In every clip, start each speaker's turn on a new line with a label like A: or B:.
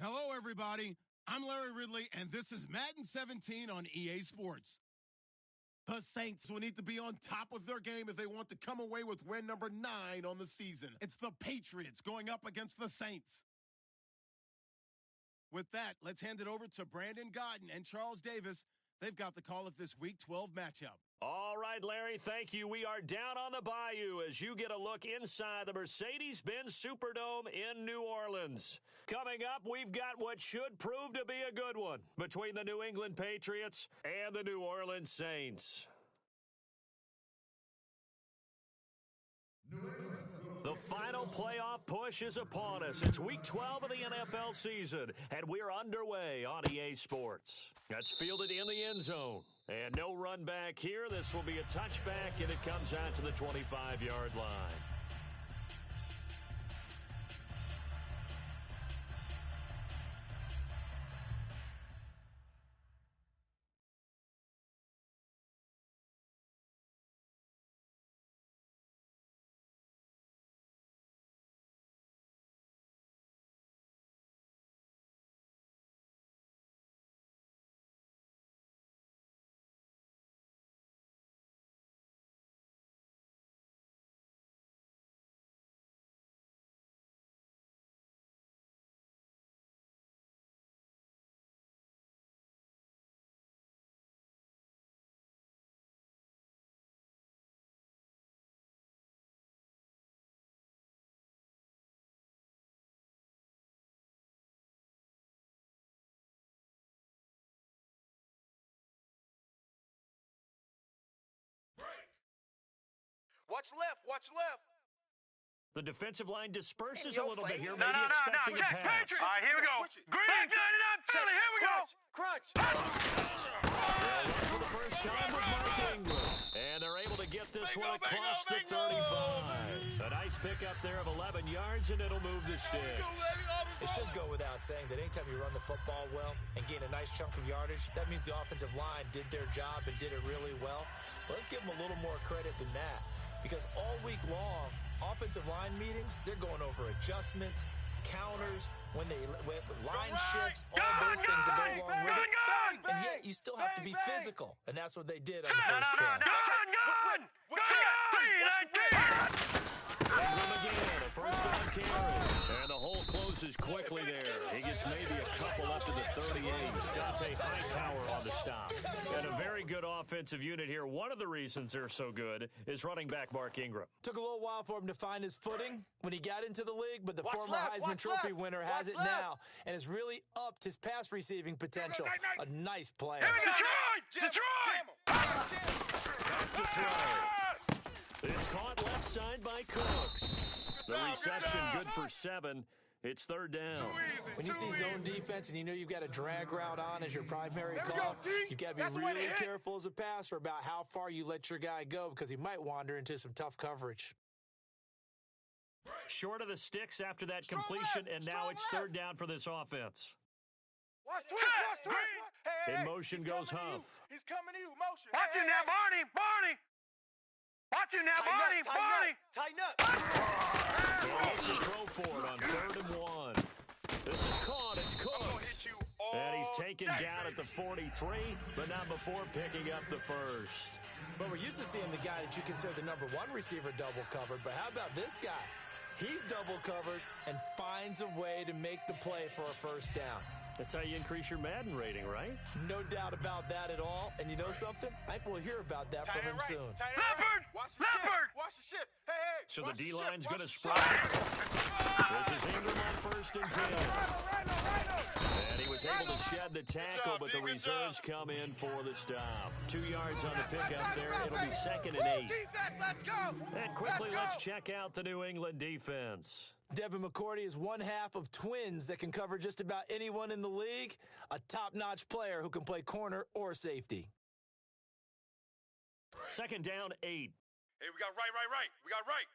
A: Hello, everybody. I'm Larry Ridley, and this is Madden 17 on EA Sports. The Saints will need to be on top of their game if they want to come away with win number 9 on the season. It's the Patriots going up against the Saints. With that, let's hand it over to Brandon Godden and Charles Davis. They've got the call of this Week 12 matchup.
B: All right, Larry, thank you. We are down on the bayou as you get a look inside the Mercedes-Benz Superdome in New Orleans. Coming up, we've got what should prove to be a good one between the New England Patriots and the New Orleans Saints. The final playoff push is upon us. It's Week 12 of the NFL season, and we're underway on EA Sports. That's fielded in the end zone. And no run back here. This will be a touchback, and it comes out to the 25-yard line.
C: Watch left, watch left.
B: The defensive line disperses a little bit here.
D: No, check, Patriot. All right, here we go. Green 99 Philly, here we go.
C: Crunch.
B: For the first time with Mark Ingram. And they're able to get this one across the 35. A nice pickup there of 11 yards, and it'll move the sticks.
E: It should go without saying that anytime you run the football well and gain a nice chunk of yardage, that means the offensive line did their job and did it really well. But let's give them a little more credit than that. Because all week long, offensive line meetings, they're going over adjustments, counters, when line shifts, all those things that go along with it. And yet, you still have to be physical. And that's what they did on the first play.
B: Again, a first down carry. And the hole closes quickly there. He gets maybe a couple up to the 38. Dante Hightower on the stop. And a very good offensive unit here. One of the reasons they're so good is running back Mark Ingram.
E: Took a little while for him to find his footing when he got into the league, but the former Heisman Trophy winner has it now and has really upped his pass receiving potential. A nice play.
D: Detroit!
B: It's caught left side by Cooks. The reception good for 7. It's third down.
E: When you see zone defense and you know you've got a drag route on as your primary call, you've got to be really careful as a passer about how far you let your guy go because he might wander into some tough coverage.
B: Short of the sticks after that completion, and now it's third down for this offense. In motion goes Huff.
C: He's coming to you, motion.
D: Watch it now, Barney. Watch it now, Barney.
C: Tighten up.
B: The throw for it on 3rd and 1. This is caught. It's Cooks. And he's taken down at the 43, but not before picking up the first.
E: But we're used to seeing the guy that you consider the number 1 receiver double covered. But how about this guy? He's double covered and finds a way to make the play for a first down.
B: That's how you increase your Madden rating, right?
E: No doubt about that at all. And you know something? I think we'll hear about that from him soon.
D: Leopard!
C: Watch the ship. Hey.
B: So the D-line's going to spread. This is Ingram on 1st and 10. And he was able to shed the tackle, but the reserves come in for the stop. 2 yards on the pickup there. It'll be 2nd and 8.
C: Let's go.
B: And quickly, let's check out the New England defense.
E: Devin McCourty is one half of twins that can cover just about anyone in the league. A top-notch player who can play corner or safety.
B: 2nd down, 8.
C: Hey, we got right. We got right.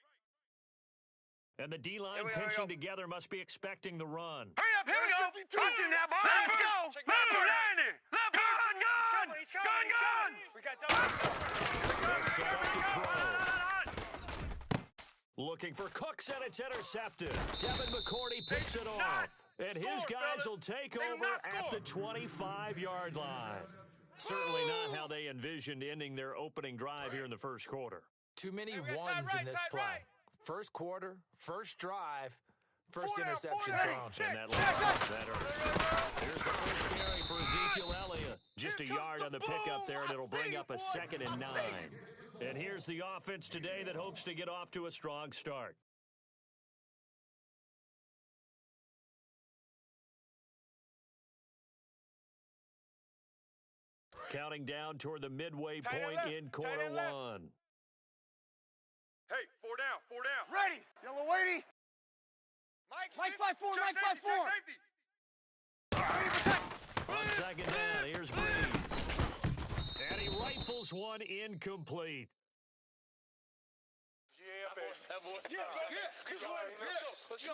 B: And the D-line pinching together must be expecting the run.
D: Hurry up, here we go. Watch it now, Barney. Let's go. Move, Randy. Gun.
C: We got
B: Set up to throw. Looking for Cooks, and it's intercepted. Devin McCourty picks it off. And his guys will take over at the 25-yard line. Certainly not how they envisioned ending their opening drive here in the first quarter.
E: Too many ones in this play. First quarter, first drive, first interception thrown.
B: And that looks better. Here's the first carry for Ezekiel Elliott. Just a yard on the pickup there, and it'll bring up a 2nd and 9. And here's the offense today that hopes to get off to a strong start. Counting down toward the midway point in quarter one.
C: Hey, 4 down, 4 down.
D: Ready. Yellow Wadey.
C: Mike
D: 5-4,
C: check
D: Mike
C: safety,
D: 5-4.
C: check safety.
B: On second down, here's Breeze. And he rifles one incomplete.
C: Yeah, baby.
D: Let's go.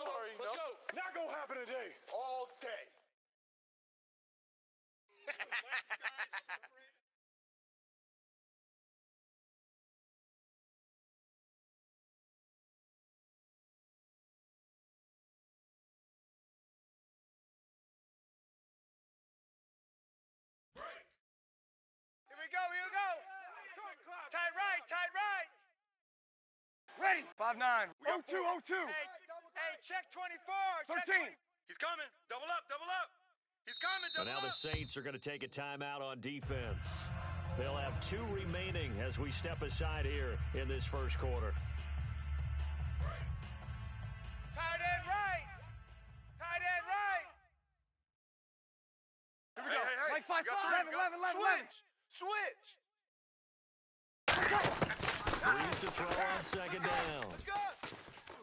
D: Not gonna happen today.
C: All day.
D: Here we go. Tight right. Ready. 5-9. 0-2. Hey, check 24. 13.
C: He's coming. Double up. He's coming,
B: And
C: double
B: now
C: up.
B: the Saints are going to take a timeout on defense. They'll have 2 remaining as we step aside here in this first quarter.
D: Tight end right. Here we go.
C: Hey.
D: Mike 5-5.
C: You got 3.
D: 11.
C: Switch.
B: Breeze to throw on second down.
C: Let's go.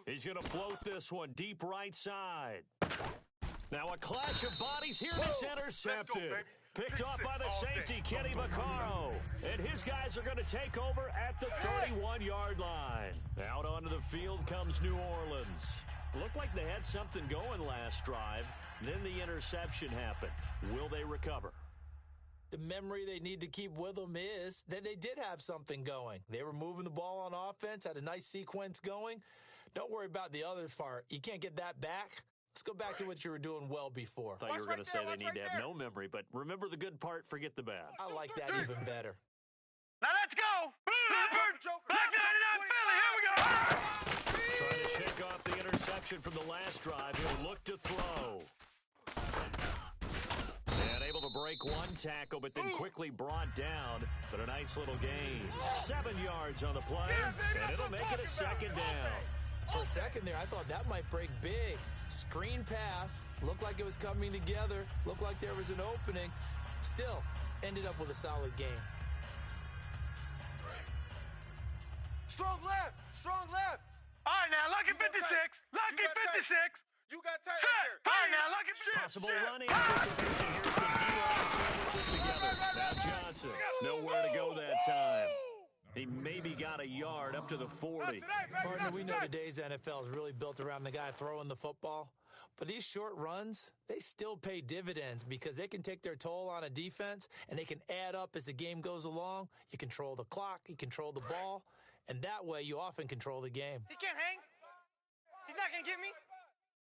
B: He's going to float this one deep right side. Now a clash of bodies here, and it's intercepted.
C: baby.
B: Picked
C: Pick
B: off
C: six
B: by the
C: all day.
B: safety, Kenny Vaccaro. And his guys are going to take over at the 31-yard line. Out onto the field comes New Orleans. Looked like they had something going last drive. Then the interception happened. Will they recover?
E: The memory they need to keep with them is that they did have something going. They were moving the ball on offense, had a nice sequence going. Don't worry about the other part. You can't get that back. Let's go back to what you were doing well before.
B: I thought you were going to say they need to have no memory, but remember the good part, forget the bad.
E: I like that even better.
D: Now let's go. Black 99 Philly. Here we go.
B: Trying to shake off the interception from the last drive. He'll look to throw. And able to break one tackle, but then quickly brought down. But a nice little gain. 7 yards on the play, and it'll make it a 2nd down.
E: For a second there, I thought that might break big. Screen pass, looked like it was coming together, looked like there was an opening. Still, ended up with a solid game.
C: Strong left.
D: All right, now, lucky 56. Lucky 56.
C: You got tight
D: Set.
C: right
D: All right, now, lucky 56.
B: Possible run anticipation. Here's the D-line sandwiches together. Now Johnson, nowhere to go that time. He maybe got a yard up to the 40.
E: Partner, we know today's NFL is really built around the guy throwing the football. But these short runs, they still pay dividends because they can take their toll on a defense and they can add up as the game goes along. You control the clock, you control the ball, and that way you often control the game.
D: He can't hang. He's not going to get me.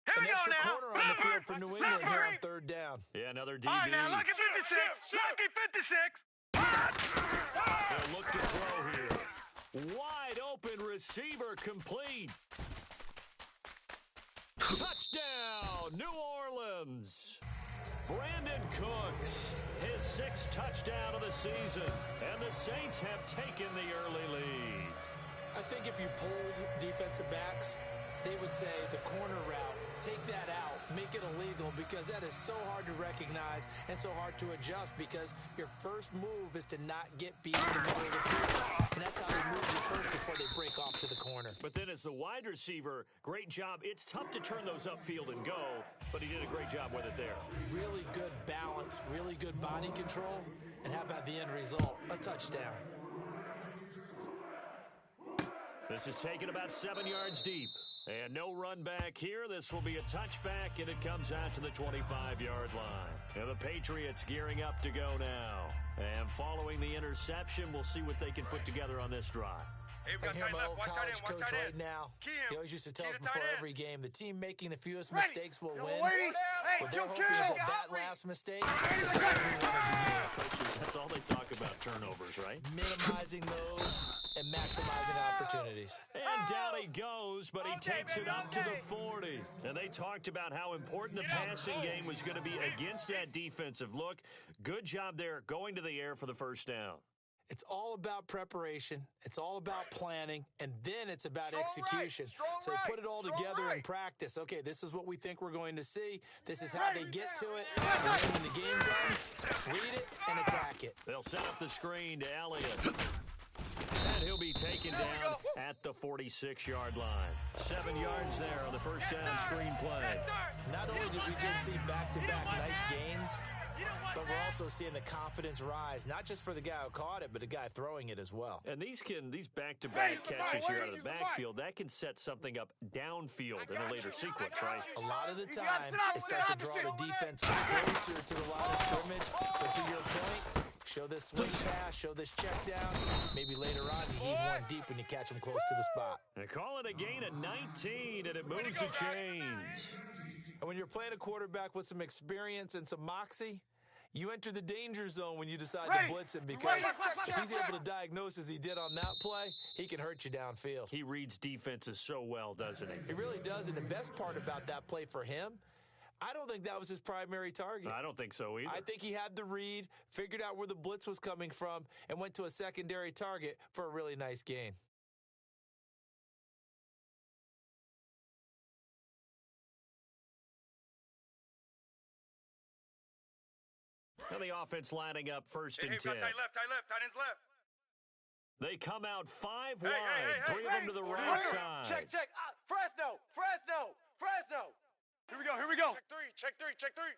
E: An
D: Here we
E: extra
D: go now.
E: corner on the field for New England here on 3rd down.
B: Yeah, another DB.
D: All right, now, lucky 56. Lucky 56.
B: They'll look to throw here. Wide open receiver complete. Touchdown, New Orleans. Brandon Cooks, his 6th touchdown of the season. And the Saints have taken the early lead.
E: I think if you polled defensive backs, they would say the corner route, take that out, make it illegal, because that is so hard to recognize and so hard to adjust because your first move is to not get beat in the middle of the field. And that's how they move you first before they break off to the corner.
B: But then as the wide receiver, great job. It's tough to turn those upfield and go, but he did a great job with it there.
E: Really good balance, really good body control, and how about the end result? A touchdown.
B: This is taken about 7 yards deep. And no run back here. This will be a touchback, and it comes out to the 25-yard line. And the Patriots gearing up to go now. And following the interception, we'll see what they can put together on this drive.
C: Hey, we
E: I
C: got
E: hear
C: tight
E: my
C: left.
E: old
C: Watch tight
E: college
C: end. Watch
E: coach
C: tight
E: right
C: end.
E: now.
C: Key him.
E: He always used to tell
C: Key
E: us
C: the tight
E: before
C: end.
E: every game, the team making the fewest
D: Ready.
E: mistakes will
D: Yellow
E: win.
D: Wadey.
E: What they're hoping is that last mistake is what we want to do.
B: Coaches, that's all they talk about, turnovers, right?
E: Minimizing those and maximizing opportunities.
B: And down he goes, but he takes it up to the 40. And they talked about how important the passing game was going to be against that defensive look. Good job there going to the air for the first down.
E: It's all about preparation. It's all about planning. And then it's about execution. So they put it all together in practice. Okay, this is what we think we're going to see. This is how they get to it. And then when the game comes, read it and attack it.
B: They'll set up the screen to Elliott. And he'll be taken down at the 46-yard line. 7 yards there on the first down screen play.
E: Not only did we just see back-to-back nice gains, but we're also seeing the confidence rise, not just for the guy who caught it, but the guy throwing it as well.
B: And these back-to-back catches here out of the backfield, that can set something up downfield in a later sequence, right?
E: A lot of the time, it starts to draw the defense closer to the line of scrimmage. So to your point, show this swing pass, show this check down. Maybe later on, you heave one deep when you catch them close to the spot.
B: They call it a gain of 19, and it moves the chains.
E: And when you're playing a quarterback with some experience and some moxie, you enter the danger zone when you decide to blitz him, because if he's able to diagnose as he did on that play, he can hurt you downfield.
B: He reads defenses so well, doesn't he?
E: He really does, and the best part about that play for him, I don't think that was his primary target.
B: I don't think so either.
E: I think he had the read, figured out where the blitz was coming from, and went to a secondary target for a really nice gain.
B: Now the offense lining up first and 10.
C: Tight left, tight ends left.
B: They come out 5 wide, 3 of them to the right side.
C: Check. Fresno. Here we go. Check three.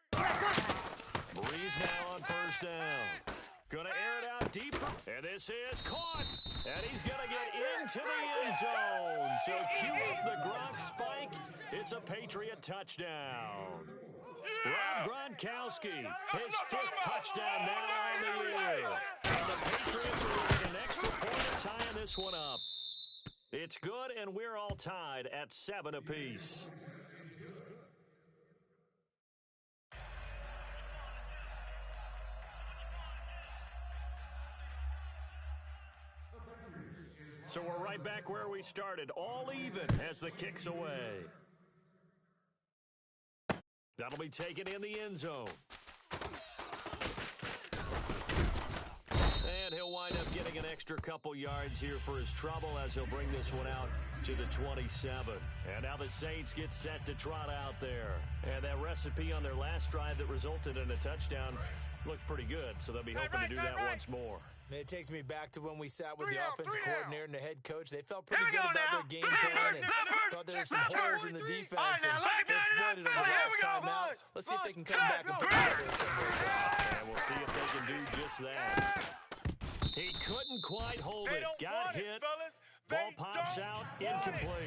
B: Breeze now on first down. Gonna air it out deeper, and this is caught. And he's gonna get into the end zone. So cue up the Gronk spike. It's a Patriot touchdown. Rob Gronkowski, his 5th touchdown now on the year. And the Patriots are looking an extra point of tying this one up. It's good, and we're all tied at 7 apiece. So we're right back where we started, all even as the kick's away. That'll be taken in the end zone. And he'll wind up getting an extra couple yards here for his trouble as he'll bring this one out to the 27. And now the Saints get set to trot out there. And that recipe on their last drive that resulted in a touchdown looked pretty good, so they'll be hoping to do that once more.
E: It takes me back to when we sat with the offensive coordinator and the head coach. They felt pretty good about their game plan and thought there were some holes in the defense, and they exploited them the last time out. Let's see if they can come back and put together a similar job.
B: And we'll see if they can do just that. He couldn't quite hold it. Got hit. Ball pops out. Incomplete.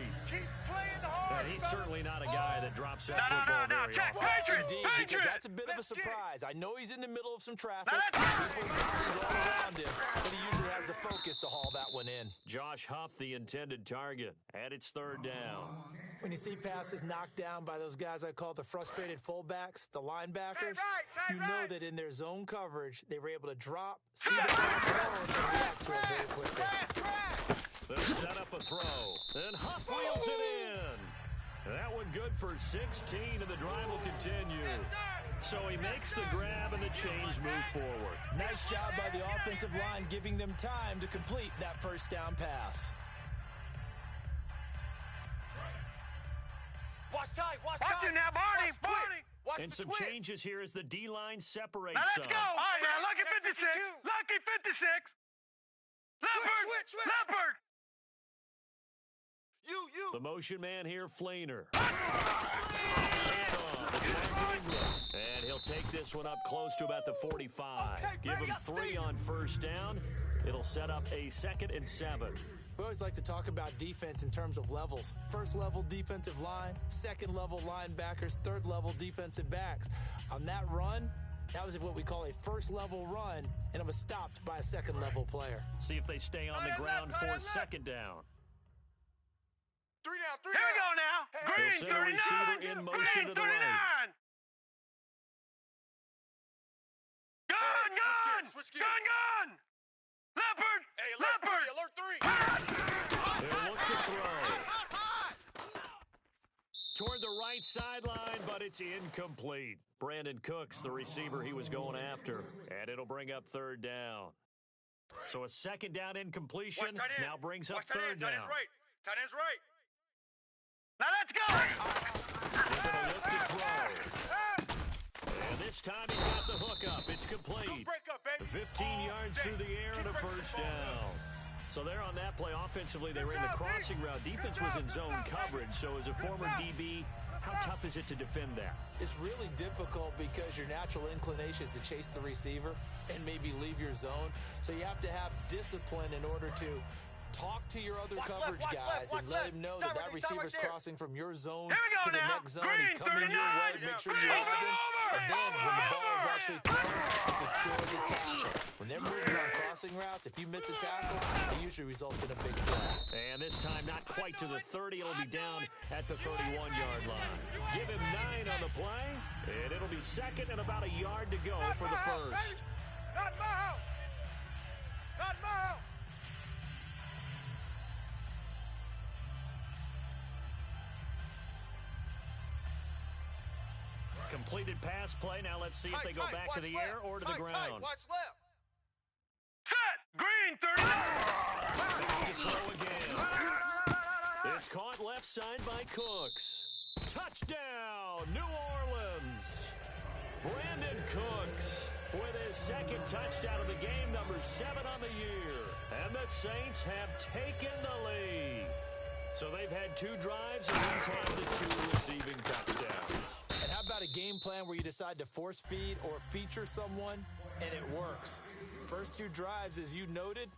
B: And he's certainly not a guy that drops that football very often.
E: Indeed, because that's a bit of a surprise. I know he's in the middle of some traffic. People and bodies all around him, but he usually has the focus to haul that one in.
B: Josh Huff, the intended target, and it's 3rd down.
E: When you see passes knocked down by those guys I call the frustrated fullbacks, the linebackers, you know that in their zone coverage, they were able to drop, see the ball, and react to it very quickly.
B: They'll set up a throw, and Huff wheels it in. That one good for 16, and the drive will continue. So he makes the grab, and the chains move forward.
E: Nice job by the offensive line, giving them time to complete that first down pass.
C: Watch tight.
D: Watch it now, Barney.
C: Watch
B: and some
C: twist.
B: changes here as the D-line separates
D: Now let's
B: some.
D: go. All right, now, Lucky 56. Lucky 56. Leopard.
C: You.
B: The motion man here, Flainer. And he'll take this one up close to about the 45. Give him 3 on first down. It'll set up a 2nd and 7.
E: We always like to talk about defense in terms of levels. First level defensive line, second level linebackers, third level defensive backs. On that run, that was what we call a first level run, and it was stopped by a second level player.
B: See if they stay on the ground for 2nd down.
C: 3 down.
D: Here we go now. Green
B: They'll send a receiver in motion to the right.
C: switch gears.
D: Gun! Leopard!
C: Hey, alert three.
B: They'll look to throw. Toward the right sideline, but it's incomplete. Brandon Cooks, the receiver he was going after, and it'll bring up third down. So a second down incompletion
C: Watch tight end.
B: now brings up
C: Watch tight
B: third
C: end.
B: down.
C: Tight end's right. Tight end's right.
D: Now let's go!
B: Give it a look to throw. And this time he's got the hook up. It's complete.
C: Good break up, baby.
B: 15 yards through the air and a first down. So there on that play, offensively, they were in the crossing route. Defense was in zone coverage. So as a former DB, how tough is it to defend that?
E: It's really difficult because your natural inclination is to chase the receiver and maybe leave your zone. So you have to have discipline in order to talk to your other coverage guys and let him know that receiver's crossing from your zone to the next zone. He's coming your way. Make sure you have him. And then when the ball is actually thrown, secure the tackle. When they're moving on crossing routes, if you miss a tackle, it usually results in a big play.
B: And this time, not quite to the 30. It'll be down at the 31-yard line. Give him 9 on the play, and it'll be second and about a yard to go for the first.
C: Not my house. Not my house.
B: Completed pass play. Now let's see if they go back to the air or to the ground.
C: Watch left.
D: Set! Green, 39!
B: They need to throw again. It's caught left side by Cooks. Touchdown, New Orleans. Brandon Cooks with his second touchdown of the game, number 7 on the year. And the Saints have taken the lead. So they've had 2 drives, and he's had the 2 receiving touchdowns.
E: And how about a game plan where you decide to force feed or feature someone, and it works? First 2 drives, as you noted,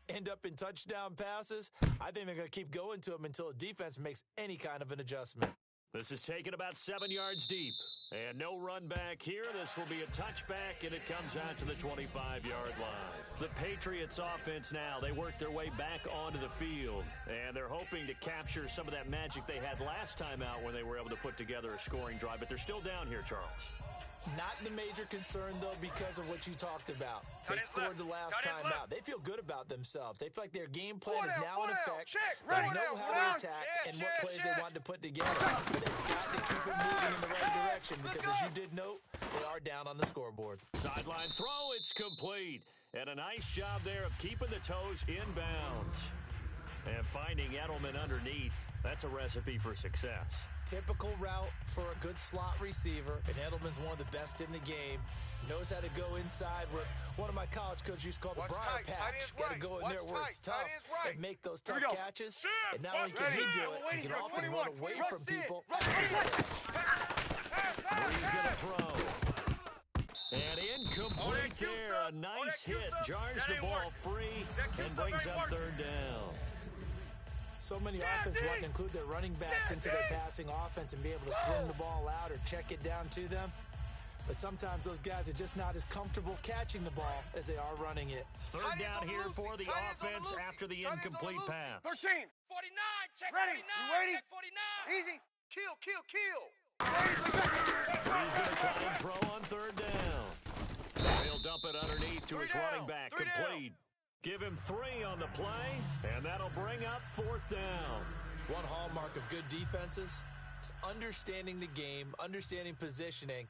E: end up in touchdown passes. I think they're going to keep going to them until a defense makes any kind of an adjustment.
B: This is taken about 7 yards deep. And no run back here. This will be a touchback, and it comes out to the 25-yard line. The Patriots offense now, they work their way back onto the field. And they're hoping to capture some of that magic they had last time out when they were able to put together a scoring drive. But they're still down here, Charles.
E: Not the major concern, though, because of what you talked about. They scored the last time out. They feel good about themselves. They feel like their game plan is now in effect. They know how to attack and what plays they want to put together. But they've got to keep it moving in the right direction because, as you did note, they are down on the scoreboard.
B: Sideline throw, it's complete. And a nice job there of keeping the toes inbounds. And finding Edelman underneath, that's a recipe for success.
E: Typical route for a good slot receiver, and Edelman's one of the best in the game. Knows how to go inside where one of my college coaches used to call the briar patch. Got to go in there where it's tough and make those tough catches. And not only can he do it, he can often run away from people.
B: He's going to throw. And incomplete there. A nice hit. Jars the ball free and brings up third down.
E: So many offenses want to include their running backs into their passing offense and be able to swing the ball out or check it down to them. But sometimes those guys are just not as comfortable catching the ball as they are running it.
B: Third down here for the offense after the incomplete pass.
D: 13.
C: 49. Check
D: Ready.
C: 49.
D: You waiting?
C: Check 49.
D: Easy.
C: Kill.
B: He's going to try and throw on third down. He'll dump it underneath to his running back. Complete. Give him 3 on the play, and that'll bring up 4th down.
E: One hallmark of good defenses is understanding the game, understanding positioning,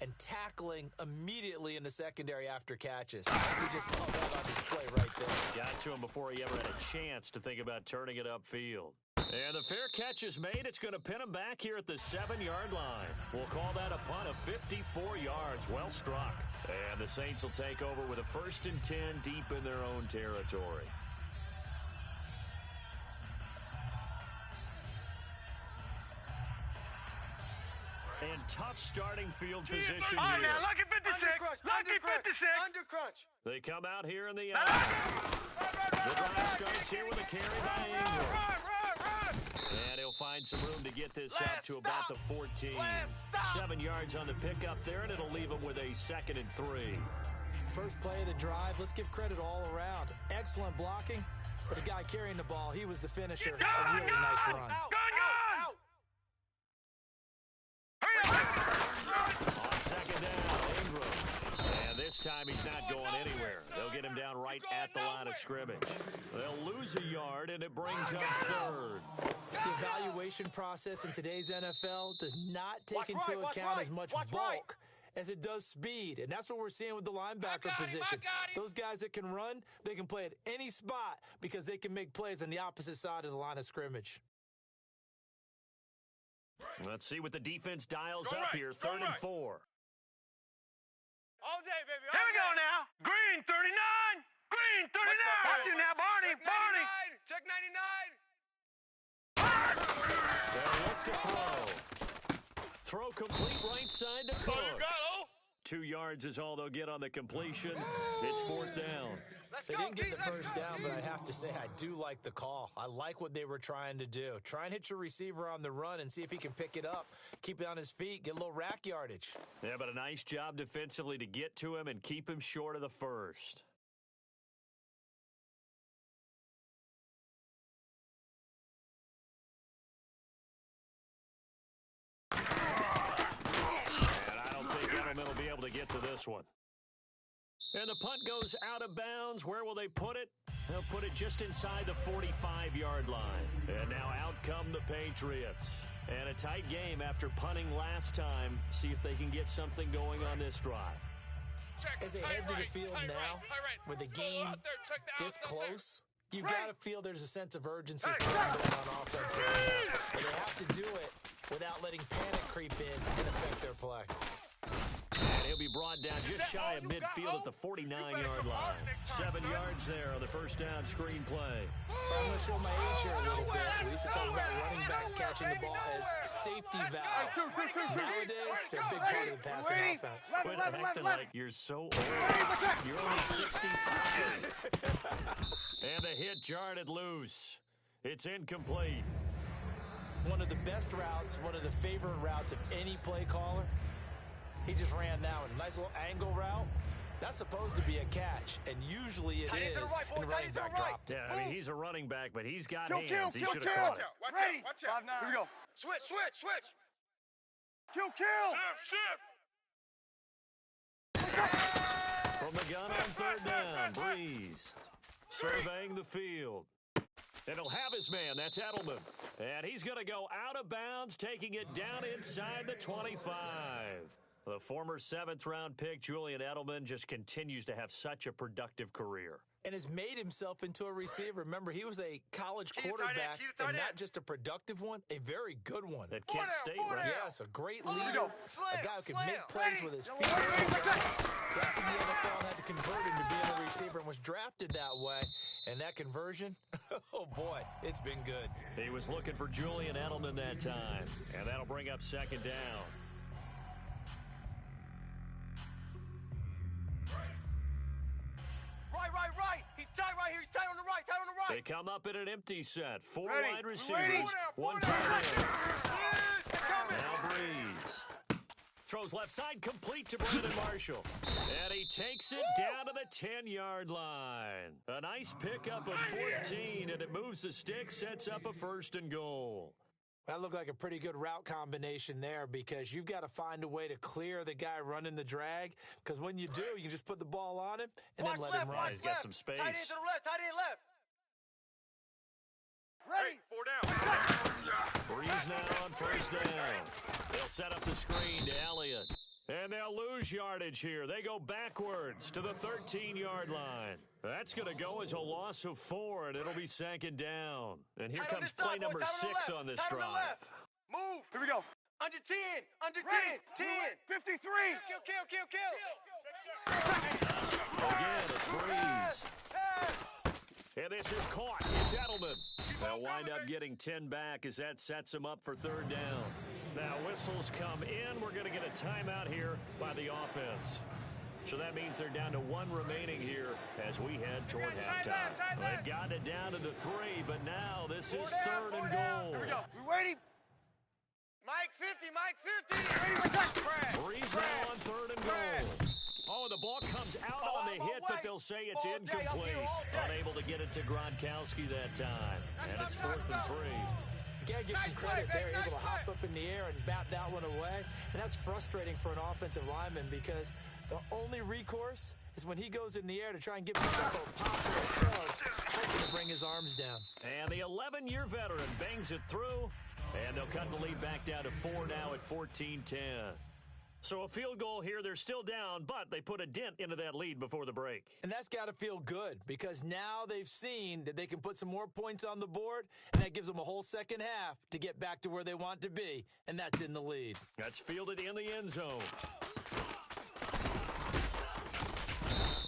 E: and tackling immediately in the secondary after catches. We just saw that on display right there.
B: Got to him before he ever had a chance to think about turning it upfield. And the fair catch is made. It's going to pin him back here at the 7-yard line. We'll call that a punt of 54 yards. Well struck. And the Saints will take over with a 1st and 10 deep in their own territory. And tough starting field position here.
D: Now, lucky 56. Lucky 56.
C: Under crunch.
B: They come out here in the The drive starts here with a carry by Ingram. And he'll find some room to get this up to about the 14. 7 yards on the pickup there, and it'll leave him with a 2nd and 3.
E: First play of the drive, let's give credit all around. Excellent blocking, but the guy carrying the ball, he was the finisher. A really nice run.
C: Out.
B: On 2nd down, Ingram. And this time time he's not going anywhere. They'll get him down right at the line of scrimmage. They'll lose a yard, and it brings up third.
E: The evaluation process in today's NFL does not take into account as much bulk as it does speed, and that's what we're seeing with the linebacker position. Those guys that can run, they can play at any spot because they can make plays on the opposite side of the line of scrimmage.
B: Let's see what the defense dials up here. 3rd and 4.
C: All day, baby.
D: Here we go now. Green 39. Green 39. Watch you now, Barney. Barney.
C: Check 99.
B: They'll look to throw. Throw complete right side to Cooks. 2 yards is all they'll get on the completion. It's 4th down.
E: They didn't get the first down, but I have to say I do like the call. I like what they were trying to do. Try and hit your receiver on the run and see if he can pick it up, keep it on his feet, get a little rack yardage.
B: Yeah, but a nice job defensively to get to him and keep him short of the first. And I don't think Edelman will be able to get to this one. And the punt goes out of bounds. Where will they put it? They'll put it just inside the 45-yard line. And now out come the Patriots. And a tight game after punting last time. See if they can get something going on this drive.
E: As they head to the field now, with the game this close, you've got to feel there's a sense of urgency going on offense right now. But they have to do it without letting panic creep in and affect their play.
B: And he'll be brought down just shy of midfield at the 49-yard line. 7 yards there on the first down screen play.
E: I'm going to show my age here a little bit. We used to talk about running backs catching the ball as safety valves. Nowadays, they're a big part of the passing offense.
B: Quit acting like you're so old. You're only 65. And the hit jarred loose. It's incomplete.
E: One of the best routes, one of the favorite routes of any play caller. He just ran that one. Nice little angle route. That's supposed to be a catch, and usually it is, and the running back dropped it.
B: Yeah, I mean, he's a running back, but he's got hands. He should have caught it.
C: Ready. Watch out. Here we go. Switch. Kill.
B: From the gun on 3rd down, Breeze surveying the field. And he'll have his man. That's Edelman. And he's going to go out of bounds, taking it down inside the 25. The former 7th-round pick, Julian Edelman, just continues to have such a productive career.
E: And has made himself into a receiver. Remember, he was a college quarterback, and not just a productive one, a very good one.
B: At Kent State, right?
E: Yes, a great leader, a guy who can make plays with his feet. Got to the NFL and had to convert him to being a receiver and was drafted that way. And that conversion, oh boy, it's been good.
B: He was looking for Julian Edelman that time, and that'll bring up 2nd down.
C: Right. He's tight right here. He's tight on the right.
B: They come up in an empty set. 4
C: Ready.
B: wide receivers, 1 tight end. Now Breeze. Throws left side, complete to Brandon Marshall. And he takes it down to the 10-yard line. A nice pickup of 14, and it moves the stick, sets up a 1st and goal.
E: That looked like a pretty good route combination there because you've got to find a way to clear the guy running the drag, because when you do, you can just put the ball on him and then let him run.
B: He's got some space.
C: Tight end to the left. Ready. 4 down.
B: Breeze now on 1st down. They'll set up the screen to Elliott. And they'll lose yardage here. They go backwards to the 13-yard line. That's going to go as a loss of 4, and it'll be 2nd down. And here comes play number 6 on this drive.
C: Move. Here we go. Under 10. 10. 53. Kill.
B: Again, it's Breeze. And this is caught. It's Edelman. They'll wind up getting 10 back as that sets him up for 3rd down. Now whistles come in. We're going to get a timeout here by the offense. So that means they're down to 1 remaining here as we head toward halftime. They've got it down to the 3, but now this is 3rd and goal.
C: Here we go. We ready? Mike 50.
B: Breeze now on 3rd and goal. Oh, the ball comes out on the hit, but they'll say it's incomplete. Unable to get it to Gronkowski that time. And it's 4th and 3.
E: You got to give some credit there, able to hop up in the air and bat that one away. And that's frustrating for an offensive lineman because the only recourse is when he goes in the air to try and give himself a pop or a shove, hoping to bring his arms down.
B: And the 11-year veteran bangs it through, and they'll cut the lead back down to 4 now at 14-10. So a field goal here, they're still down, but they put a dent into that lead before the break.
E: And that's got to feel good because now they've seen that they can put some more points on the board, and that gives them a whole second half to get back to where they want to be, and that's in the lead.
B: That's fielded in the end zone.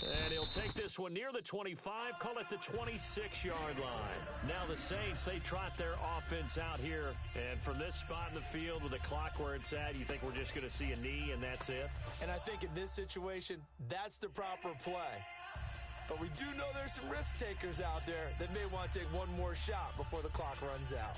B: And he'll take this one near the 25, call it the 26-yard line. Now the Saints, they trot their offense out here. And from this spot in the field with the clock where it's at, you think we're just going to see a knee and that's it?
E: And I think in this situation, that's the proper play. But we do know there's some risk takers out there that may want to take one more shot before the clock runs out.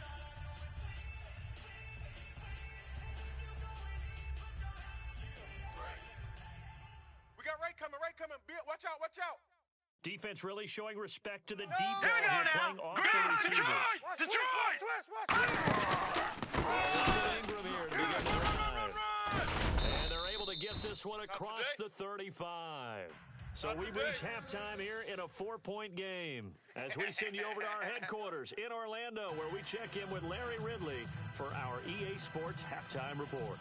C: Right coming. Watch out, watch out.
B: Defense really showing respect to the deep
D: Here
B: ball
D: we go
B: here,
D: now.
B: playing off
D: Green,
B: the receivers.
D: Detroit!
B: Ingram here to begin the drive. And they're able to get this one across the 35. So we've reached halftime here in a 4-point game as we send you over to our headquarters in Orlando where we check in with Larry Ridley for our EA Sports Halftime Report.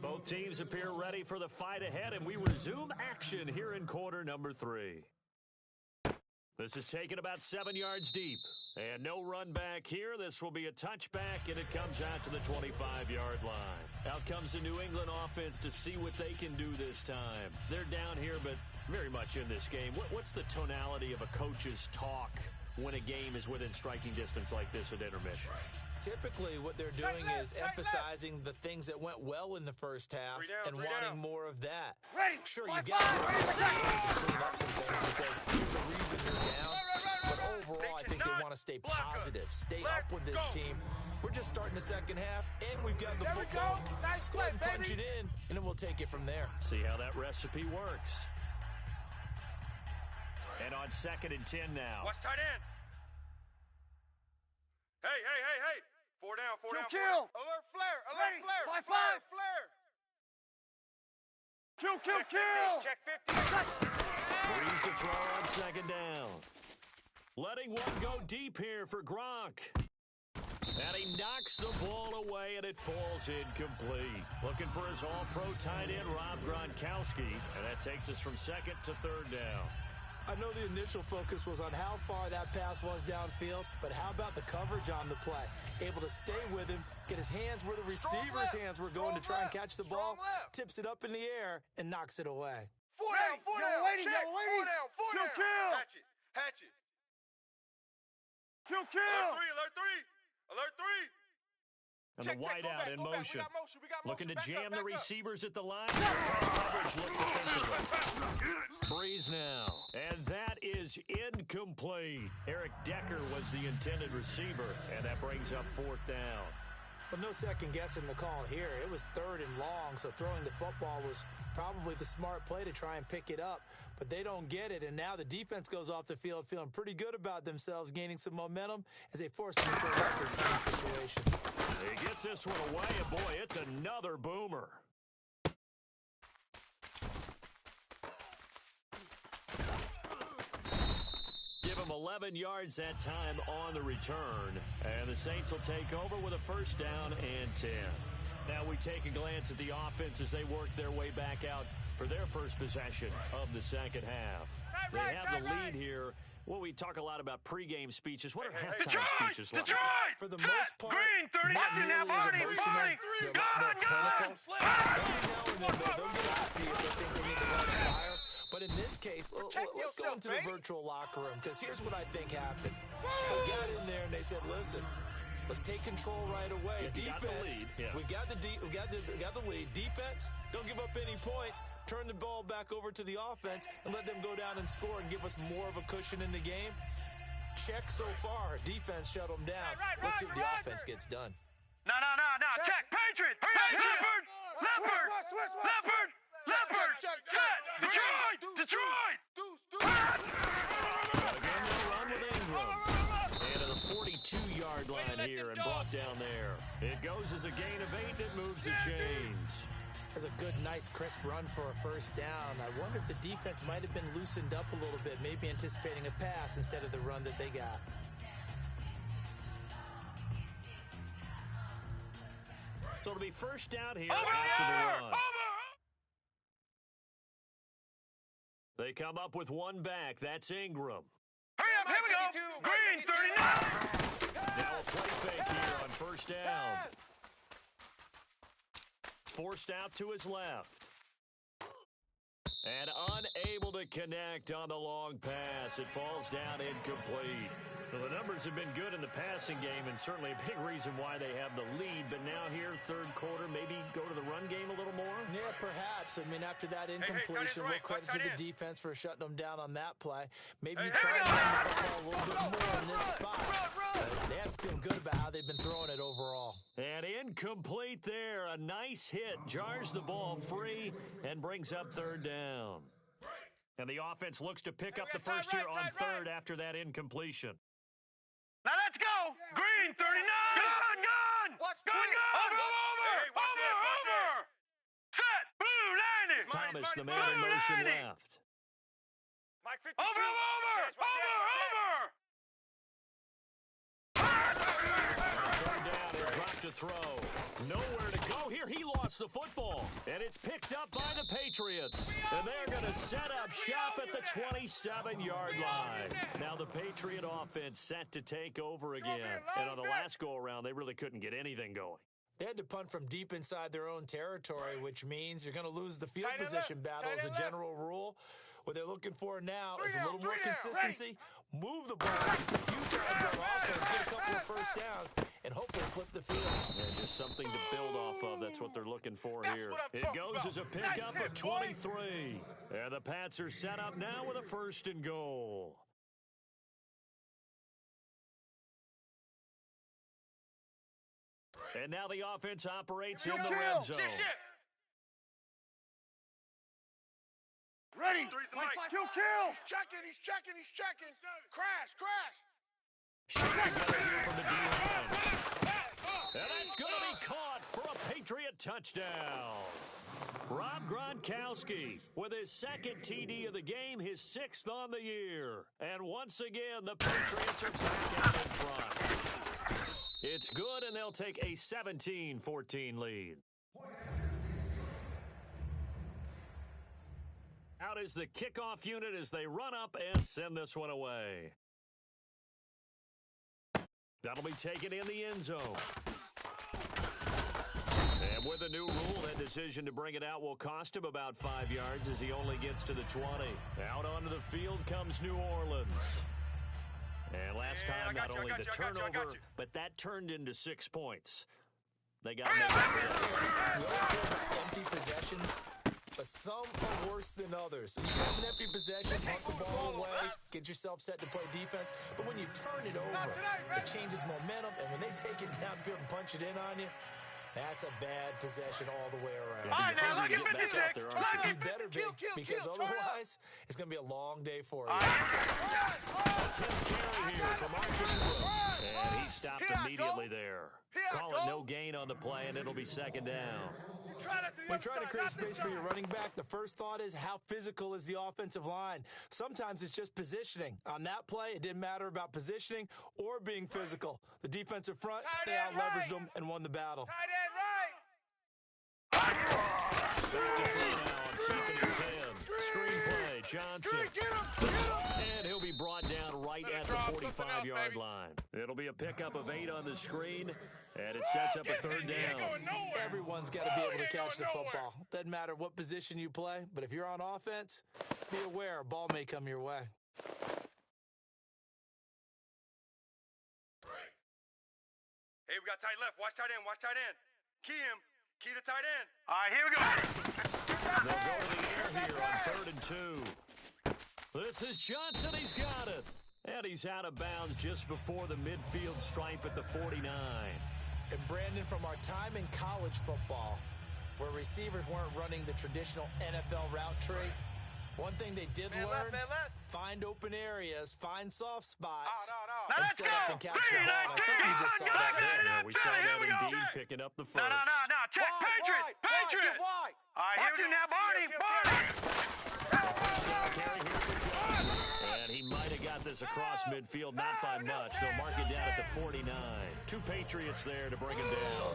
B: Both teams appear ready for the fight ahead, and we resume action here in quarter number 3. This is taken about 7 yards deep, and no run back here. This will be a touchback, and it comes out to the 25-yard line. Out comes the New England offense to see what they can do this time. They're down here, but very much in this game. What's the tonality of a coach's talk when a game is within striking distance like this at intermission?
E: Typically, what they're doing is emphasizing the things that went well in the first half and wanting more of that. Sure, you've got to get off the hands and clean up some things because there's a reason you're down. But overall, I think they want to stay positive, stay up with this team. We're just starting the second half, and we've got the football. Let's go ahead and punch it in, and then we'll take it from there.
B: See how that recipe works. And on 2nd and 10 now.
C: Watch tight end. Hey. 4 down.
D: Kill.
C: Alert flare.
D: Five. Kill.
C: Check 50.
B: Breeze to throw on 2nd down. Letting one go deep here for Gronk. And he knocks the ball away, and it falls incomplete. Looking for his all-pro tight end, Rob Gronkowski. And that takes us from 2nd to 3rd down.
E: I know the initial focus was on how far that pass was downfield, but how about the coverage on the play? Able to stay with him, get his hands where the receiver's hands were going to try and catch the ball, tips it up in the air, and knocks it away.
C: 4 down. Check. 4 down. Hatch it.
D: Kill.
C: Alert 3.
B: And
C: Check,
B: the wide out in motion.
C: We got
B: Looking to
C: motion.
B: jam
C: Back
B: the
C: up.
B: receivers at the line. Coverage look defensively. Breeze now. And that is incomplete. Eric Decker was the intended receiver, and that brings up 4th down.
E: But no second guessing the call here. It was 3rd and long, so throwing the football was probably the smart play to try and pick it up. But they don't get it, and now the defense goes off the field feeling pretty good about themselves, gaining some momentum as they force them into a record-breaking situation.
B: He gets this one away, and boy, it's another boomer. Give him 11 yards that time on the return. And the Saints will take over with a 1st down and 10. Now we take a glance at the offense as they work their way back out for their first possession of the second half. They have the lead here. Well, we talk a lot about pregame speeches. What are halftime speeches like?
D: Detroit.
E: For the most part,
D: Green, 30.
E: not
D: Watching now,
E: nearly as emotional. They're a lot more clinical.
C: Slam.
E: Every now and then, they'll get happy if they think they need to light a fire. But in this case, let's go into the virtual locker room because here's what I think happened. They got in there and they said, listen, let's take control right away. Defense, we got the lead. Defense, don't give up any points. Turn the ball back over to the offense and let them go down and score and give us more of a cushion in the game. Check so far. Defense shut them down. Let's see if the offense gets done.
D: No. Check. Patriot. Leopard. Set. Detroit.
B: Again, they'll run with Ingram. It goes as a gain of 8, and it moves the chains.
E: That's a good, nice, crisp run for a first down. I wonder if the defense might have been loosened up a little bit, maybe anticipating a pass instead of the run that they got.
B: So it'll be first down here after the run. They come up with one back. That's Ingram.
D: Hurry up, here we go. Green, 39.
B: Now a play fake here on first down. Forced out to his left. And unable to connect on the long pass. It falls down incomplete. Well, the numbers have been good in the passing game, and certainly a big reason why they have the lead. But now here, third quarter, maybe go to the run game a little more?
E: Yeah, perhaps. I mean, after that incompletion, we'll credit to the defense for shutting them down on that play. Maybe you try to run the ball a little bit more in this spot. They have to feel good about how they've been throwing it overall.
B: And incomplete there. A nice hit. Jars the ball free and brings up third down. And the offense looks to pick up the first here on third after that incompletion.
D: Now let's go. Green, 39. Gun.
C: Watch
D: Gun. Over. Set. Blue, 90.
B: Thomas, the man in motion left.
C: Mike 52.
D: Over.
B: Third down and dropped to throw. Nowhere to go here. He lost the football. And it's picked up by the Patriots. And they're going to set up shop at the 27-yard line. Now the Patriot offense set to take over again. And on the last go-around, they really couldn't get anything going.
E: They had to punt from deep inside their own territory, which means you're going to lose the field position battle as a general rule. What they're looking for now is a little more consistency. Move the ball just a few times on offense, get a couple of first downs, and hopefully flip the field.
B: Yeah, just something to build off of. That's what they're looking for here. It goes as a pickup of 23. And the Pats are set up now with a first and goal. And now the offense operates in the red zone.
C: Ready. Kill. He's checking. Crash.
B: Shot together here from the D-line. And that's going to be caught for a Patriot touchdown. Rob Gronkowski with his second TD of the game, his 6th on the year. And once again, the Patriots are back out in front. It's good, and they'll take a 17-14 lead. Out is the kickoff unit as they run up and send this one away. That'll be taken in the end zone. And with a new rule, that decision to bring it out will cost him about 5 yards as he only gets to the 20. Out onto the field comes New Orleans. And last time, not only the turnover, but that turned into 6 points. They got to make it.
E: We always hear about empty possessions, but some are worse than others. So you have an empty possession, punt the ball away, get yourself set to play defense. But when you turn it over, it changes momentum, and when they take it downfield and punch it in on you, that's a bad possession all the way around.
D: All right, now look at 56.
E: You better be, because otherwise, it's going to be a long day for you.
B: Tim Carey here from Arkansas. And he stopped immediately there. Call it no gain on the play, and it'll be second down.
E: When trying to create space for your running back, the first thought is how physical is the offensive line? Sometimes it's just positioning. On that play, it didn't matter about positioning or being physical. The defensive front, they out-leveraged them and won the battle.
B: Screenplay, Johnson. And he'll be brought down right at the 45-yard line. It'll be a pickup of 8 on the screen, and it sets up a third down.
E: Everyone's got to be able to catch the football. Doesn't matter what position you play, but if you're on offense, be aware a ball may come your way.
C: Hey, we got tight left. Watch tight end. Key him. Key the tight end.
D: All right, here we go.
B: They'll go to the air here on 3rd and 2. This is Johnson. He's got it. And he's out of bounds just before the midfield stripe at the 49.
E: And Brandon, from our time in college football, where receivers weren't running the traditional NFL route tree, one thing they did learn, find open areas, find soft spots,
D: Now
E: and
D: let's
E: set up
D: go.
E: and catch the ball. I think we just saw that there.
B: Yeah, we saw
D: Here
B: that
D: we go.
B: indeed, picking up the first.
D: No. Check. Patriot. Patriot. All right, watch it now, Barney.
B: Carry here for Johnson. And he might have got this across midfield, not by much. They'll mark it down at the 49. 2 Patriots there to bring him down.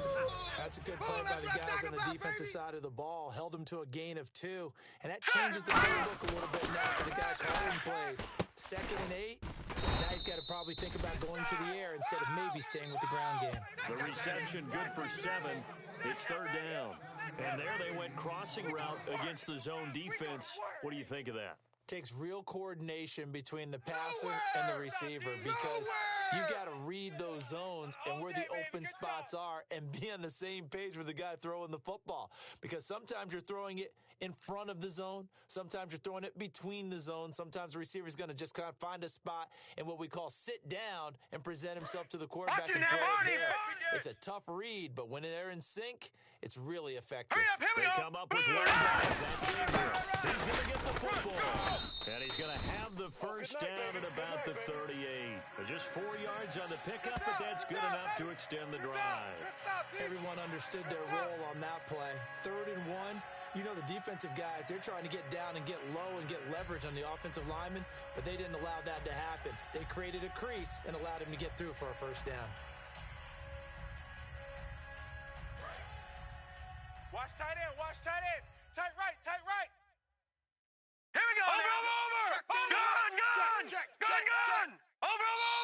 E: That's a good play by the guys on the defensive side of the ball. Held him to a gain of 2. And that changes the playbook a little bit now for the guy calling plays. 2nd and 8. Now he's got to probably think about going to the air instead of maybe staying with the ground game.
B: The reception good for 7. It's 3rd down. And there they went crossing route against the zone defense. What do you think of that?
E: Takes real coordination between the passer and the receiver because you got to read those zones and where the open spots are and be on the same page with the guy throwing the football. Because sometimes you're throwing it in front of the zone. Sometimes you're throwing it between the zones. Sometimes the receiver's going to just kind of find a spot and what we call sit down and present himself to the quarterback and throw it there. It's a tough read, but when they're in sync, it's really effective.
B: They come up with one back. That's Ingram. He's going to get the football. And he's going to have the first down at about the 38. Just 4 yards on the pickup, but that's good enough to extend the drive.
E: Everyone understood their role on that play. 3rd and 1. You know, the defensive guys, they're trying to get down and get low and get leverage on the offensive lineman, but they didn't allow that to happen. They created a crease and allowed him to get through for a first down.
C: Watch tight end. Tight right.
D: Here we go. Over. Gun. Over.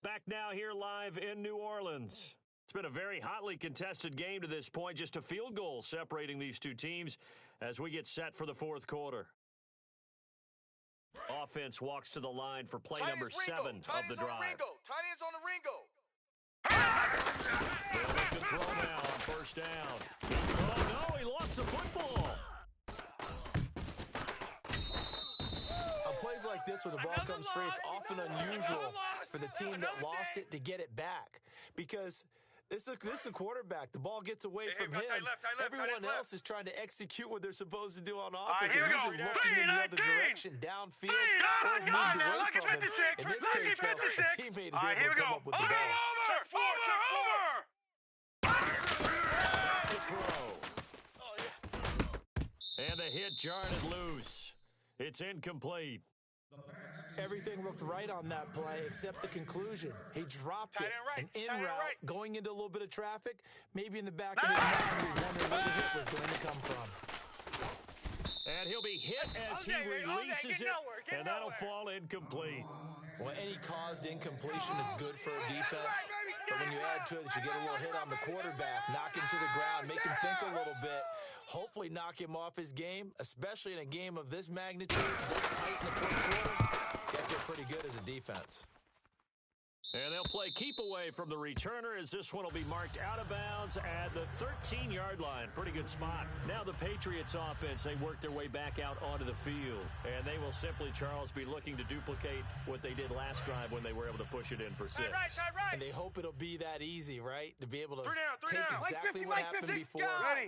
B: Back now here live in New Orleans. It's been a very hotly contested game to this point. Just a field goal separating these 2 teams as we get set for the 4th quarter. Offense walks to the line for play number 7 of the drive.
C: Tight end's on the Ringo.
B: They'll look to throw now on first down. Oh, no, he lost the football.
E: On plays like this where the ball comes free, it's often unusual for the team that lost it to get it back because this is the quarterback. The ball gets away from him.
C: Tight left,
E: Everyone else is trying to execute what they're supposed to do on offense.
D: Here we
E: They're
D: go.
E: usually looking in the other direction, downfield, or moved away from him. In this case, though, the teammate is able to come up with the ball.
B: The throw. And the hit jarred it loose. It's incomplete.
E: Everything looked right on that play except the conclusion. He dropped it, an in route, going into a little bit of traffic. Maybe in the back of his mind, he was wondering where the hit was going to come from.
B: And he'll be hit as he releases it, and that'll fall incomplete.
E: Well, any caused incompletion is good for a defense, but when you add to it that you get a little hit on the quarterback, knock him to the ground, make him think a little bit, hopefully knock him off his game, especially in a game of this magnitude, this tight in the 4th quarter, got to feel pretty good as a defense.
B: And they'll play keep away from the returner as this one will be marked out of bounds at the 13-yard line. Pretty good spot. Now the Patriots offense, they work their way back out onto the field. And they will simply, Charles, be looking to duplicate what they did last drive when they were able to push it in for 6.
E: And they hope it'll be that easy, right? To be able to
C: Three
E: take
C: down.
E: exactly what happened before,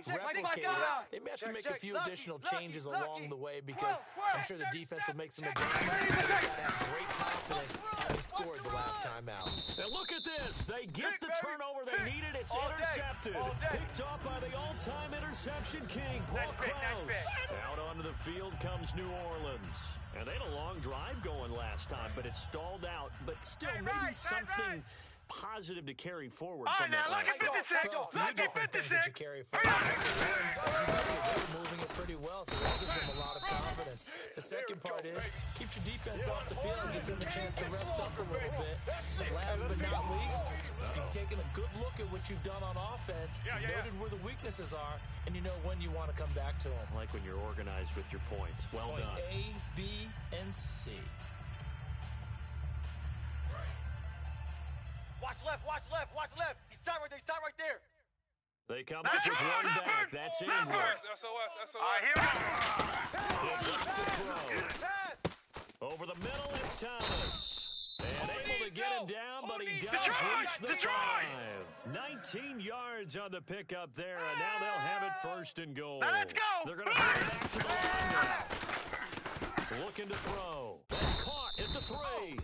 E: replicate it. They may have to make a few additional changes along the way because I'm sure the defense will make some adjustments. They've got to have great confidence having scored the last time out.
B: And look at this. They get the turnover they needed. It's intercepted. Picked off by the all-time interception king, Paul Krause. Out onto the field comes New Orleans. And they had a long drive going last time, but it stalled out. But still, maybe something positive to carry forward from that last
D: Lucky 56.
E: Well, a few different things that you carry forward. They're moving it pretty well, so that gives them a lot of confidence. The second part is, keeps your defense off the field and gives them a chance to rest up a little bit. Last but not least, you've taken a good look at what you've done on offense, noted where the weaknesses are, and you know when you want to come back to them.
B: Like when you're organized with your points. Well
E: Point
B: done.
E: A, B, and C.
C: Watch left. He's tight right there.
B: They come up with one back. That's in.
C: SOS.
B: Over the middle, it's Thomas. And able to get him down, but he does reach the 5. 19 yards on the pickup there, and now they'll have it 1st and goal.
D: Now let's go.
B: They're going to bring it back to the line now. Looking to throw. That's caught. hit the three.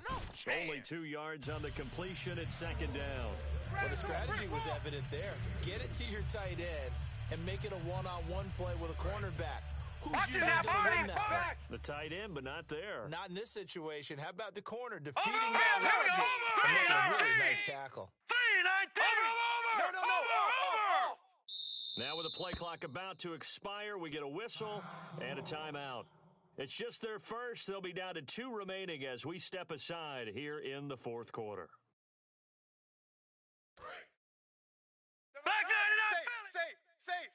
B: Only 2 yards on the completion at second down.
E: Well, the strategy was evident there. Get it to your tight end and make it a one-on-one play with a cornerback. Who's usually going to win that?
B: The tight end, but not there.
E: Not in this situation. How about the corner defeating that logic and making a really nice tackle?
B: Now with the play clock about to expire, we get a whistle and a timeout. It's just their first. They'll be down to 2 remaining as we step aside here in the fourth quarter.
C: Safe.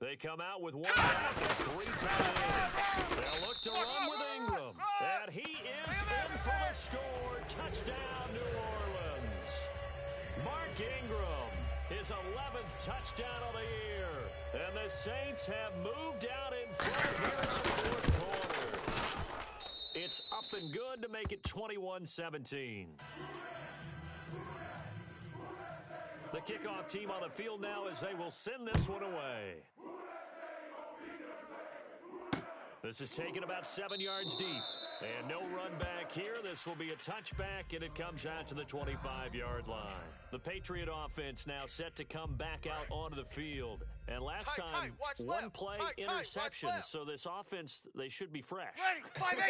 B: They come out with 1 back and 3 tight ends. They'll look to run with Ingram. And he is in for the score. Touchdown, New Orleans. Mark Ingram, his 11th touchdown of the year. And the Saints have moved out in front here in the fourth quarter. It's up and good to make it 21-17. The kickoff team on the field now as they will send this one away. This is taken about 7 yards deep. And no run back here. This will be a touchback, and it comes out to the 25-yard line. The Patriot offense now set to come back out onto the field. And last time, one play interception. So this offense, they should be fresh.
E: And I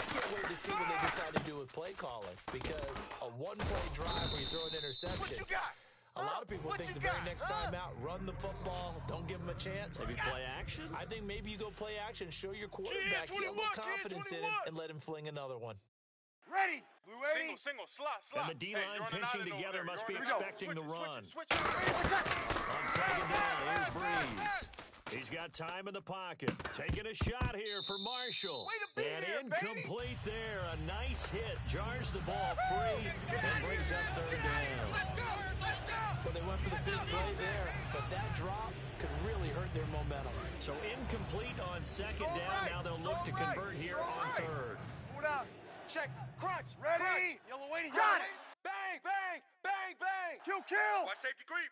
E: can't wait to see what they decide to do with play calling. Because a one-play drive where you throw an interception, a lot of people think the very next time out, run the football, don't give them a chance.
B: Maybe play action?
E: I think maybe you go play action, show your quarterback, get a little confidence in him, and let him fling another one.
D: Ready.
C: Single, slot.
B: And the D-line pinching together must be expecting the run.
C: Switch.
B: On second down, here's Breeze. He's got time in the pocket. Taking a shot here for Marshall. And incomplete there. A nice hit. Jars the ball free and brings up third down.
E: Well, they went for the big play there, but that drop could really hurt their momentum.
B: So incomplete on second down. Now they'll look to convert here on third.
D: Hold out. Check. Crunch. Ready. Yellow waiting. Got it. Bang. Kill.
C: Watch safety creep.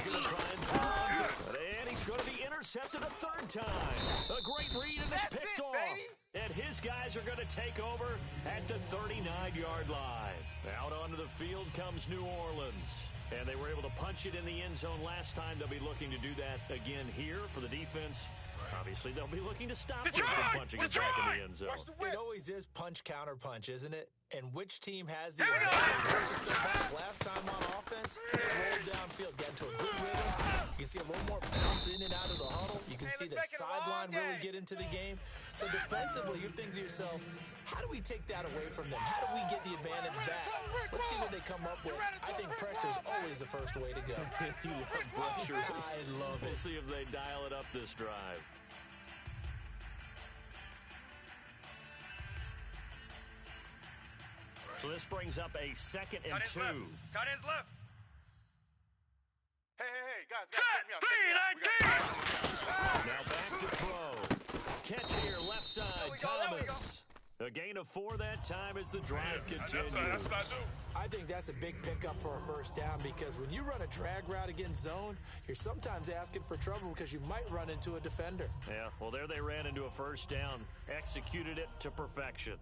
B: He's going to try and throw. And he's going to be intercepted a third time. A great read, and it's picked off. And his guys are going to take over at the 39-yard line. Out onto the field comes New Orleans. And they were able to punch it in the end zone last time. They'll be looking to do that again here for the defense. Obviously, they'll be looking to stop them from punching it back in the end zone.
E: It always is punch-counter-punch, isn't it? And which team has the advantage? Last time on offense, they rolled downfield, got into a good rhythm. You can see a little more bounce in and out of the huddle. You can see the sideline really get into the game. So defensively, you're thinking to yourself, how do we take that away from them? How do we get the advantage back? Let's see what they come up with. I think pressure is always the first way to go.
B: You love pressure.
E: I love it.
B: We'll see if they dial it up this drive. So this brings up a 2nd and 2.
C: Tight ends left. Hey, guys,
D: Set.
C: check me out.
B: Now back to throw. Catch here, left side, Thomas. A gain of 4 that time as the drive continues.
C: That's what I do.
E: I think that's a big pickup for a first down because when you run a drag route against zone, you're sometimes asking for trouble because you might run into a defender.
B: Yeah, well, there they ran into a first down. Executed it to perfection.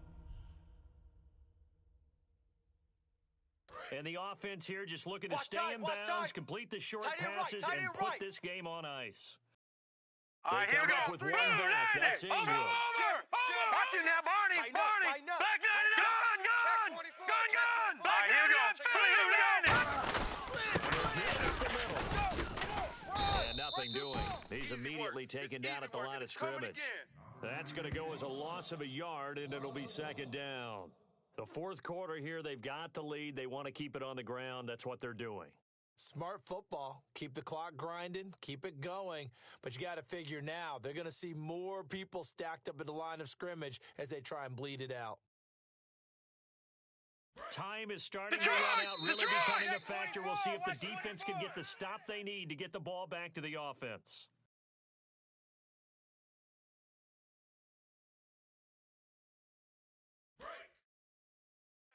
B: And the offense here just looking to stay in bounds, complete the short passes, and put this game on ice. They come up with 1 back. That's Ingram.
D: Watch it now, Barney. Back gun. All right, here we go.
B: And nothing doing. He's immediately taken down at the line of scrimmage. That's going to go as a loss of a yard, and it'll be second down. The fourth quarter here, they've got the lead. They want to keep it on the ground. That's what they're doing.
E: Smart football. Keep the clock grinding. Keep it going. But you got to figure now, they're going to see more people stacked up at the line of scrimmage as they try and bleed it out.
B: Time is starting to run out, really becoming a factor. We'll see if the defense can get the stop they need to get the ball back to the offense.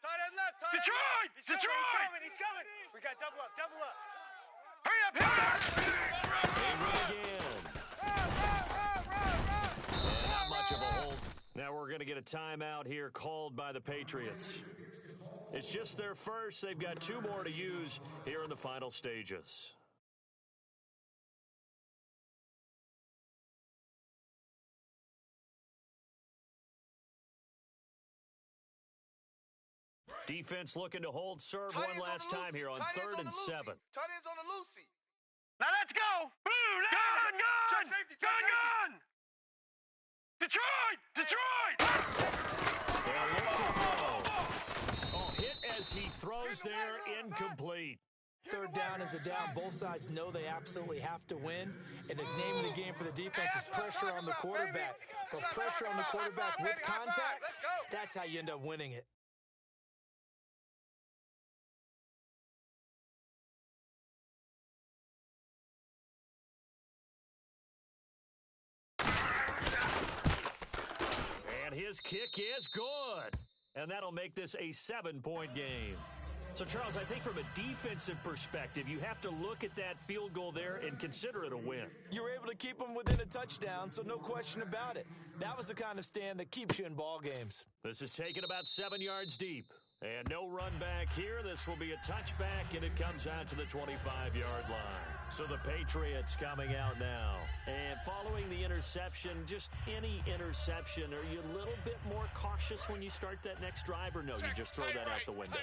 C: Tight end left.
D: Detroit!
C: He's coming. We got double up.
D: Hurry up!
B: They run again. Now we're going to get a timeout here called by the Patriots. It's just their first. They've got 2 more to use here in the final stages. Defense looking to hold serve one last time here on 3rd and 7.
C: Tight ends on the Lucy.
D: Now let's go. Boom.
C: Check safety. Check safety.
D: Detroit.
B: They'll look to throw. Oh, hit as he throws there, incomplete.
E: 3rd down is a down. Both sides know they absolutely have to win. And the name of the game for the defense is pressure on the quarterback. But pressure on the quarterback with contact, that's how you end up winning it.
B: And his kick is good. And that'll make this a 7-point game. So, Charles, I think from a defensive perspective, you have to look at that field goal there and consider it a win.
E: You were able to keep them within a touchdown, so no question about it. That was the kind of stand that keeps you in ball games.
B: This is taken about 7 yards deep. And no run back here. This will be a touchback, and it comes out to the 25-yard line. So the Patriots coming out now. And following the interception, just any interception, are you a little bit more cautious when you start that next drive, or no, you just throw that out the window?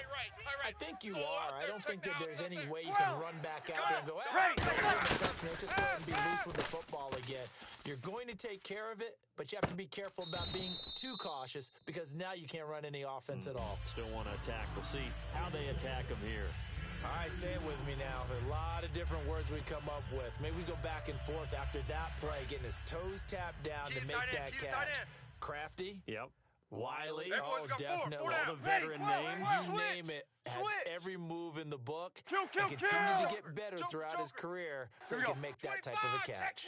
E: I think you are. I don't think that there's any way you can run back out there and go, hey, just go ahead and be loose with the football again. You're going to take care of it, but you have to be careful about being too cautious because now you can't run any offense at all.
B: Still want to attack. We'll see how they attack them here.
E: All right, say it with me now. A lot of different words we come up with. Maybe we go back and forth after that play, getting his toes tapped down to make that catch. Crafty.
B: Yep.
E: Wiley.
C: Everyone's got
E: definitely.
C: four
B: All the veteran names.
E: You name it. Has every move in the book. And continued to get better throughout his career so he can make that type of a catch.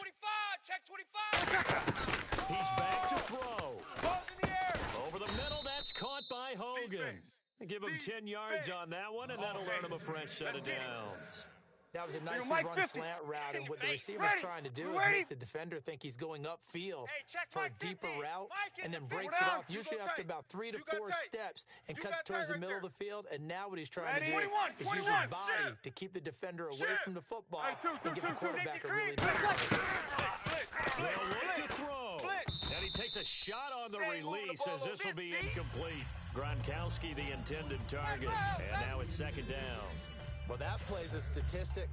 D: Check 25.
B: He's back to throw.
D: Balls in the air.
B: Over the middle, that's caught by Hogan.
C: Defense.
B: Give him 10 yards on that one, and that'll earn him a fresh set of downs.
E: That was a nicely
D: Mike,
E: run
D: 50.
E: slant route, and what the
D: Hey,
E: receiver's
D: ready.
E: trying to do is
D: Ready.
E: make the defender think he's going upfield
D: Hey, check
E: for a
D: Mike, 50.
E: deeper route,
D: Mike,
E: and then
D: it's
E: breaks
D: a
E: it
D: down.
E: off,
C: You
E: usually
C: go
E: after
C: tight.
E: about 3 to
C: You got
E: 4
C: tight.
E: steps, and
C: You
E: cuts
C: got
E: towards
C: tight
E: the
C: right
E: middle of
C: there.
E: the field, and now what he's trying
C: Ready.
E: to do
D: 21,
E: is use his
D: 21.
E: body
C: Shift.
E: to keep the defender away
C: Shift.
E: from the football
D: Hey, two,
E: and get the quarterback a really
D: Blitz,
E: nice
D: blitz.
B: They'll look to throw.
D: Blitz.
B: And he takes a shot on the
C: Hey, moving the
B: release
C: ball
B: as this will be
C: a bit deep.
B: incomplete. Gronkowski, the intended target. And now it's 2nd down.
E: Well, that plays a statistic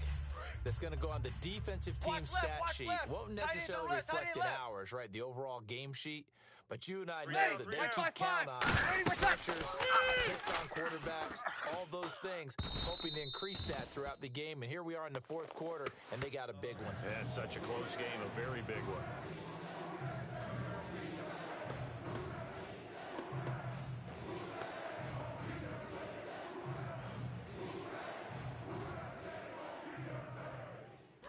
E: that's going to go on the defensive team
C: Watch
E: stat
C: left, watch
E: sheet.
C: left.
E: Won't
C: Tight end to the
E: necessarily
C: left, tight
E: reflect
C: end
E: in
C: left.
E: ours, right? The overall game sheet. But you and I know
C: Ready,
E: that they
C: ready.
E: keep count on
D: Ready, what's up?
E: pressures, hits on quarterbacks, all those things, hoping to increase that throughout the game. And here we are in the 4th quarter, and they got a big one.
B: And such a close game, a very big one.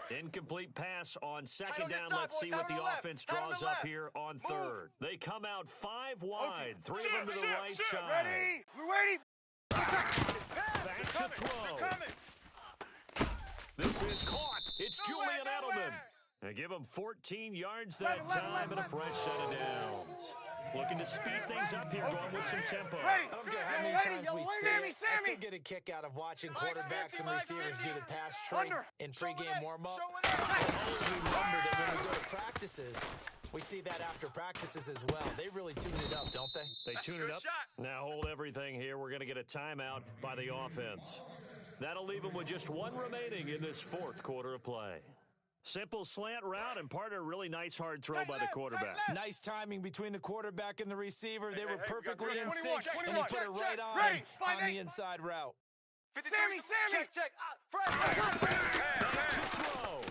B: Incomplete pass on 2nd down. Let's see what the offense draws up here on 3rd. They come out 5 wide, 3 of them to the right side.
D: Ready. We're ready.
B: Back to throw. This is caught. It's Julian Edelman. They give him 14 yards that time and a fresh set of downs. Looking to speed things up here, going with some tempo.
E: I don't care how many times we see
D: Sammy,
E: it, I still get a kick out of watching quarterbacks and receivers do the pass tree in pregame warm-up. Always remember that when we go to practices, we see that after practices as well. They really tune it up, don't they?
B: They tune it up. Now hold everything here. We're going to get a timeout by the offense. That'll leave them with just 1 remaining in this 4th quarter of play. Simple slant route and part of a really nice hard throw by the quarterback.
E: Nice timing between the quarterback and the receiver. They were
C: we got
E: perfectly in
C: 21,
E: sync, and he
C: 21.
E: put it right on
D: Ready.
E: on the inside route.
D: Sammy.
C: Check.
B: To throw.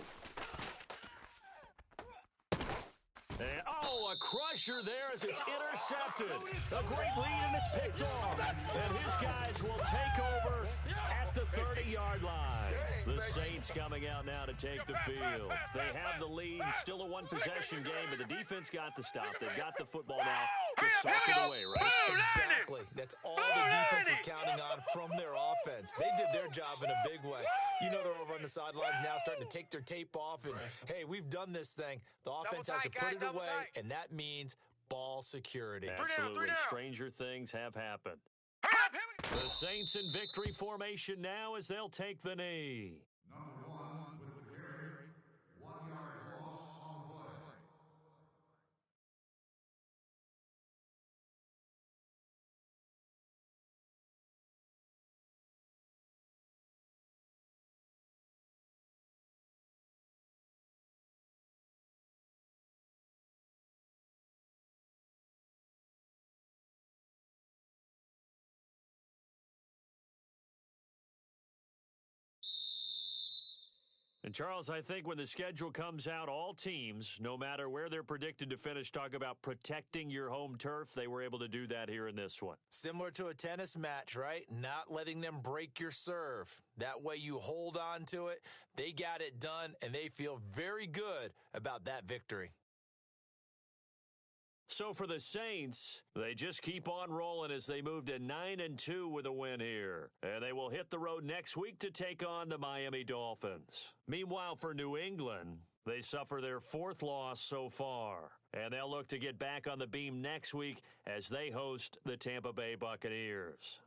B: And, a crusher there as it's intercepted. A great lead, and it's picked off. And his guys will take over at the 30-yard line. The Saints coming out now to take the field. They have the lead, still a 1-possession game, but the defense got the stop. They've got the football now. Just soft it away, right?
E: Exactly. That's all the defense is counting on from their offense. They did their job in a big way. You know they're over on the sidelines now starting to take their tape off and, hey, we've done this thing. The offense has to put it away, and that means ball security.
B: Absolutely.
C: Three down.
B: Stranger things have happened. The Saints in victory formation now as they'll take the knee.
F: Number 1 with the carry, 1 yard loss on play.
B: And, Charles, I think when the schedule comes out, all teams, no matter where they're predicted to finish, talk about protecting your home turf. They were able to do that here in this one.
E: Similar to a tennis match, right? Not letting them break your serve. That way you hold on to it. They got it done, and they feel very good about that victory.
B: So for the Saints, they just keep on rolling as they move to 9-2 with a win here. And they will hit the road next week to take on the Miami Dolphins. Meanwhile, for New England, they suffer their 4th loss so far. And they'll look to get back on the beam next week as they host the Tampa Bay Buccaneers.